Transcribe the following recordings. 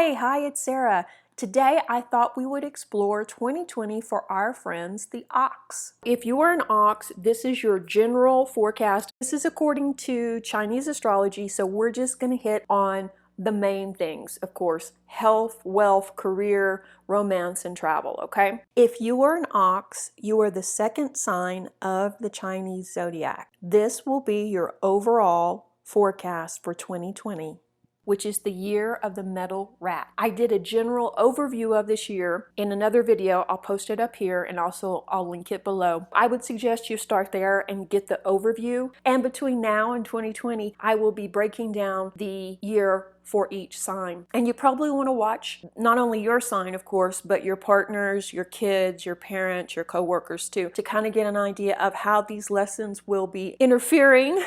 Hi, it's Sarah. Today I thought we would explore 2020 for our friends, the ox. If you are an ox, this is your general forecast. This is according to Chinese astrology, so we're just going to hit on the main things, of course, health, wealth, career, romance, and travel, okay? If you are an ox, you are the second sign of the Chinese Zodiac. This will be your overall forecast for 2020. Which is the year of the metal rat. I did a general overview of this year in another video. I'll post it up here and also I'll link it below. I would suggest you start there and get the overview. And between now and 2020, I will be breaking down the year for each sign. And you probably want to watch not only your sign, of course, but your partners, your kids, your parents, your coworkers too, to kind of get an idea of how these lessons will be interfering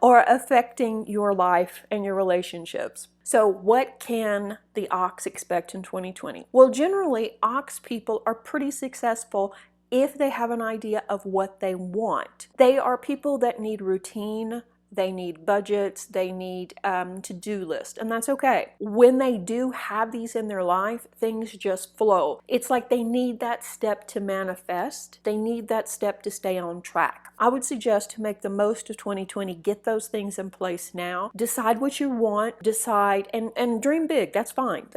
or affecting your life and your relationships. So what can the ox expect in 2020? Well, generally, ox people are pretty successful if they have an idea of what they want. They are people that need routine. They need budgets, they need to-do lists, and that's okay. When they do have these in their life, things just flow. It's like they need that step to manifest. They need that step to stay on track. I would suggest to make the most of 2020, get those things in place now. Decide what you want, decide, and dream big, that's fine.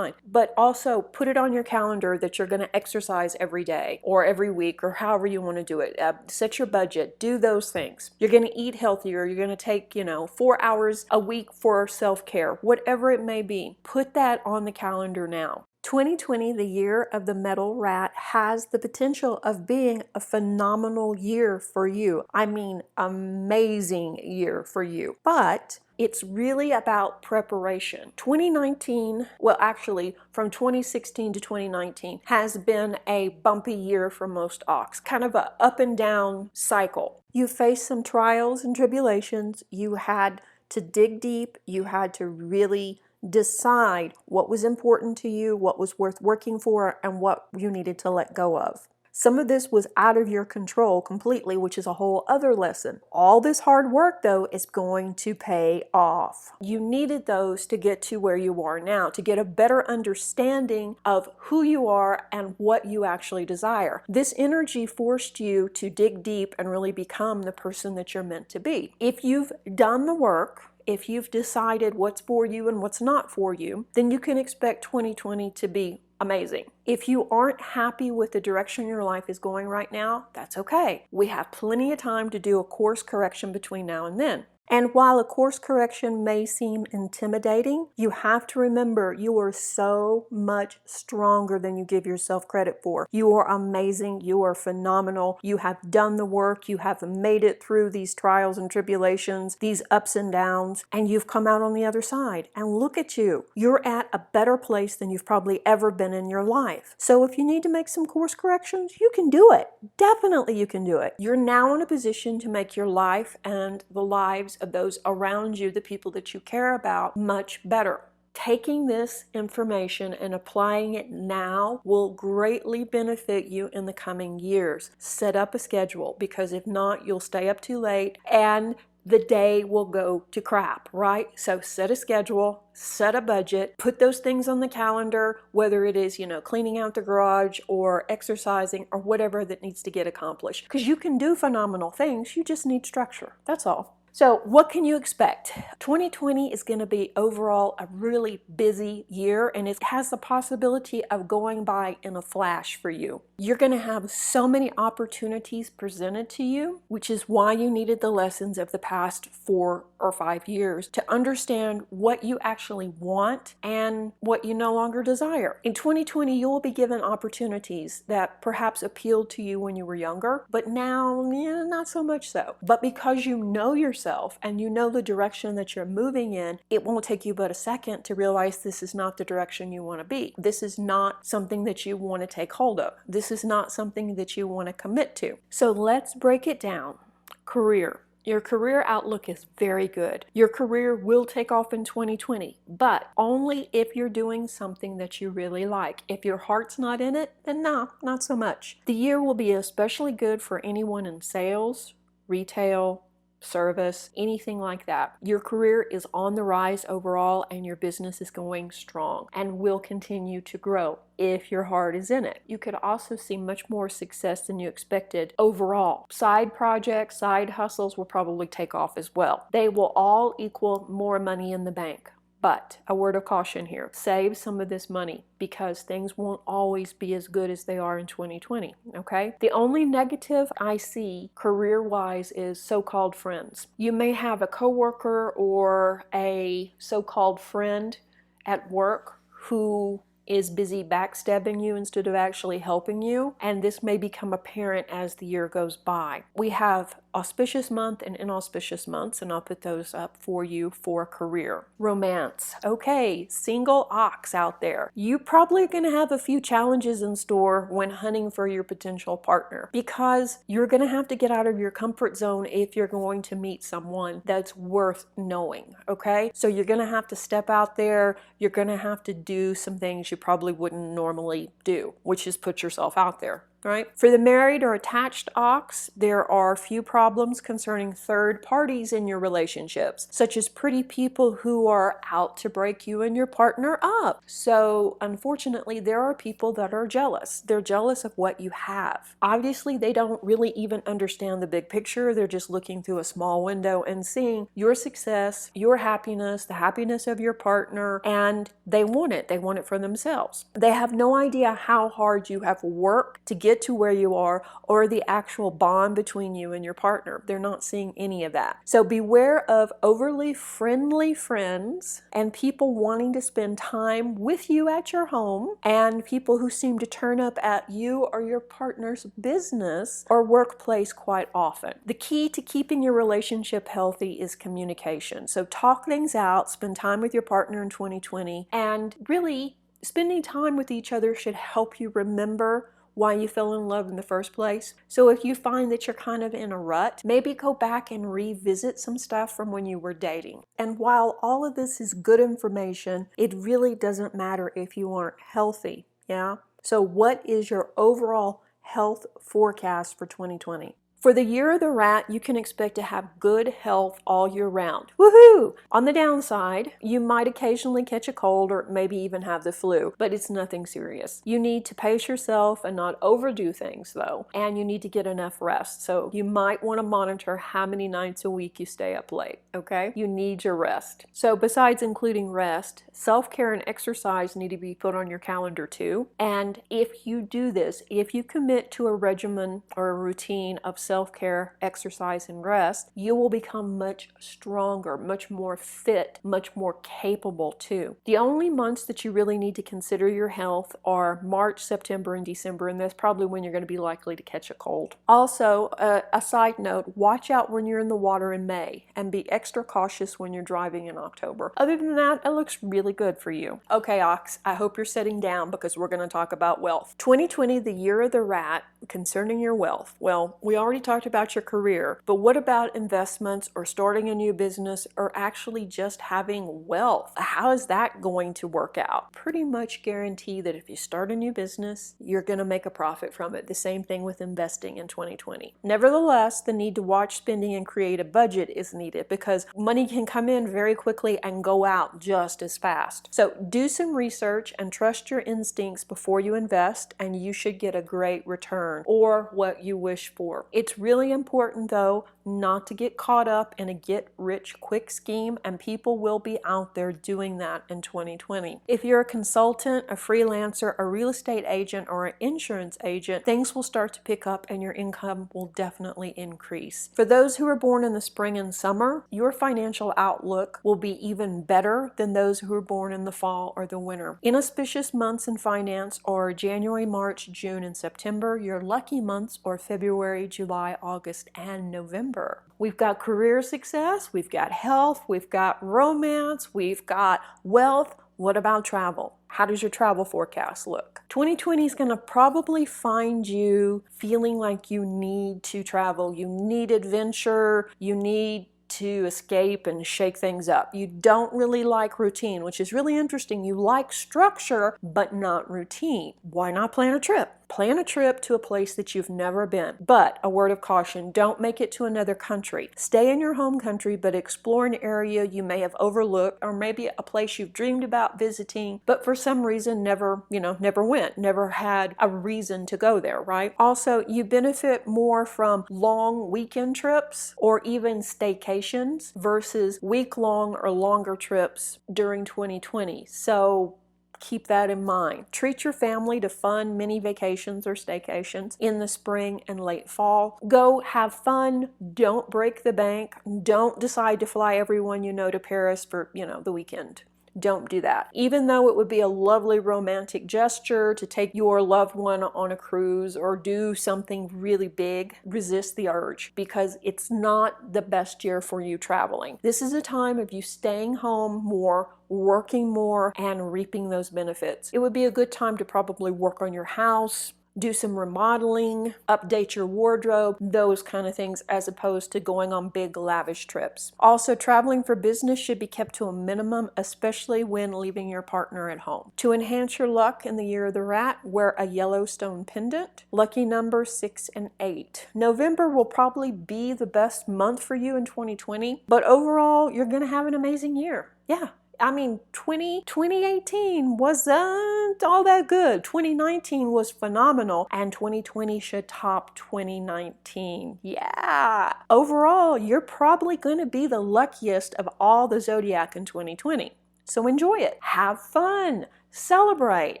But also put it on your calendar that you're gonna exercise every day or every week or however you wanna do it. Set your budget, do those things. You're gonna eat healthier, you're gonna take 4 hours a week for self-care, whatever it may be. Put that on the calendar now. 2020, the year of the metal rat, has the potential of being a phenomenal year for you. I mean, amazing year for you. But it's really about preparation. 2019, well actually from 2016 to 2019 has been a bumpy year for most ox, kind of a up and down cycle. You faced some trials and tribulations. You had to dig deep. You had to really decide what was important to you, what was worth working for, and what you needed to let go of. Some of this was out of your control completely, which is a whole other lesson. All this hard work, though, is going to pay off. You needed those to get to where you are now, to get a better understanding of who you are and what you actually desire. This energy forced you to dig deep and really become the person that you're meant to be. If you've done the work, if you've decided what's for you and what's not for you, then you can expect 2020 to be amazing. If you aren't happy with the direction your life is going right now, that's okay. We have plenty of time to do a course correction between now and then. And while a course correction may seem intimidating, you have to remember you are so much stronger than you give yourself credit for. You are amazing. You are phenomenal. You have done the work. You have made it through these trials and tribulations, these ups and downs, and you've come out on the other side. And look at you. You're at a better place than you've probably ever been in your life. So if you need to make some course corrections, you can do it. Definitely you can do it. You're now in a position to make your life and the lives of those around you, the people that you care about, much better. Taking this information and applying it now will greatly benefit you in the coming years. Set up a schedule, because if not, you'll stay up too late and the day will go to crap, right? So set a schedule, set a budget, put those things on the calendar, whether it is, cleaning out the garage or exercising or whatever that needs to get accomplished. Because you can do phenomenal things, you just need structure. That's all. So what can you expect? 2020 is going to be overall a really busy year, and it has the possibility of going by in a flash for you. You're going to have so many opportunities presented to you, which is why you needed the lessons of the past 4 or 5 years to understand what you actually want and what you no longer desire. In 2020, you will be given opportunities that perhaps appealed to you when you were younger, but now, not so much so. But because you know yourself and you know the direction that you're moving in, it won't take you but a second to realize this is not the direction you want to be. This is not something that you want to take hold of. This is not something that you want to commit to. So let's break it down. Career. Your career outlook is very good. Your career will take off in 2020, but only if you're doing something that you really like. If your heart's not in it, then no, not so much. The year will be especially good for anyone in sales, retail, service, anything like that. Your career is on the rise overall, and your business is going strong and will continue to grow if your heart is in it. You could also see much more success than you expected overall. Side projects, side hustles will probably take off as well. They will all equal more money in the bank. But a word of caution here, save some of this money because things won't always be as good as they are in 2020, okay? The only negative I see career-wise is so-called friends. You may have a coworker or a so-called friend at work who is busy backstabbing you instead of actually helping you, and this may become apparent as the year goes by. We have auspicious month and inauspicious months, and I'll put those up for you for career. Romance. Okay, single ox out there. You probably are going to have a few challenges in store when hunting for your potential partner because you're going to have to get out of your comfort zone if you're going to meet someone that's worth knowing, okay? So you're going to have to step out there. You're going to have to do some things you probably wouldn't normally do, which is put yourself out there. Right? For the married or attached ox, there are few problems concerning third parties in your relationships, such as pretty people who are out to break you and your partner up. So unfortunately, there are people that are jealous. They're jealous of what you have. Obviously, they don't really even understand the big picture. They're just looking through a small window and seeing your success, your happiness, the happiness of your partner, and they want it. They want it for themselves. They have no idea how hard you have worked to get to where you are or the actual bond between you and your partner. They're not seeing any of that. So beware of overly friendly friends and people wanting to spend time with you at your home and people who seem to turn up at you or your partner's business or workplace quite often. The key to keeping your relationship healthy is communication. So talk things out, spend time with your partner in 2020, and really spending time with each other should help you remember why you fell in love in the first place. So if you find that you're kind of in a rut, maybe go back and revisit some stuff from when you were dating. And while all of this is good information, it really doesn't matter if you aren't healthy, yeah? So what is your overall health forecast for 2020? For the year of the rat, you can expect to have good health all year round. Woohoo! On the downside, you might occasionally catch a cold or maybe even have the flu, but it's nothing serious. You need to pace yourself and not overdo things though, and you need to get enough rest. So you might want to monitor how many nights a week you stay up late, okay? You need your rest. So besides including rest, self-care and exercise need to be put on your calendar too. And if you do this, if you commit to a regimen or a routine of self-care, exercise, and rest, you will become much stronger, much more fit, much more capable too. The only months that you really need to consider your health are March, September, and December, and that's probably when you're going to be likely to catch a cold. Also, a side note, watch out when you're in the water in May and be extra cautious when you're driving in October. Other than that, it looks really good for you. Okay, Ox, I hope you're sitting down because we're going to talk about wealth. 2020, the year of the rat, concerning your wealth. Well, we already talked about your career, but what about investments or starting a new business or actually just having wealth? How is that going to work out? Pretty much guarantee that if you start a new business, you're going to make a profit from it. The same thing with investing in 2020. Nevertheless, the need to watch spending and create a budget is needed because money can come in very quickly and go out just as fast. So do some research and trust your instincts before you invest, and you should get a great return or what you wish for. It's really important though not to get caught up in a get-rich-quick scheme, and people will be out there doing that in 2020. If you're a consultant, a freelancer, a real estate agent, or an insurance agent, things will start to pick up and your income will definitely increase. For those who are born in the spring and summer, your financial outlook will be even better than those who are born in the fall or the winter. Inauspicious months in finance are January, March, June, and September. Your lucky months are February, July, August, and November. We've got career success, we've got health, we've got romance, we've got wealth. What about travel? How does your travel forecast look? 2020 is going to probably find you feeling like you need to travel, you need adventure, you need to escape and shake things up. You don't really like routine, which is really interesting. You like structure, but not routine. Why not plan a trip? Plan a trip to a place that you've never been. But a word of caution, don't make it to another country. Stay in your home country, but explore an area you may have overlooked, or maybe a place you've dreamed about visiting, but for some reason never went, never had a reason to go there, right? Also, you benefit more from long weekend trips or even staycations versus week-long or longer trips during 2020. So keep that in mind. Treat your family to fun mini vacations or staycations in the spring and late fall. Go have fun. Don't break the bank. Don't decide to fly everyone you know to Paris for, the weekend. Don't do that. Even though it would be a lovely romantic gesture to take your loved one on a cruise or do something really big, resist the urge, because it's not the best year for you traveling. This is a time of you staying home more, working more, and reaping those benefits. It would be a good time to probably work on your house, do some remodeling, update your wardrobe, those kind of things, as opposed to going on big lavish trips. Also, traveling for business should be kept to a minimum, especially when leaving your partner at home. To enhance your luck in the year of the rat, wear a yellow stone pendant. Lucky numbers 6 and 8. November will probably be the best month for you in 2020, but overall, you're going to have an amazing year. Yeah. 2018 wasn't all that good. 2019 was phenomenal, and 2020 should top 2019. Yeah. Overall, you're probably going to be the luckiest of all the zodiac in 2020. So enjoy it. Have fun. Celebrate.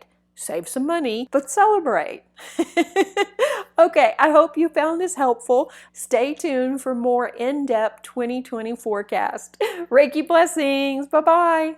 Save some money, but celebrate. Okay, I hope you found this helpful. Stay tuned for more in-depth 2020 forecast. Reiki blessings. Bye-bye.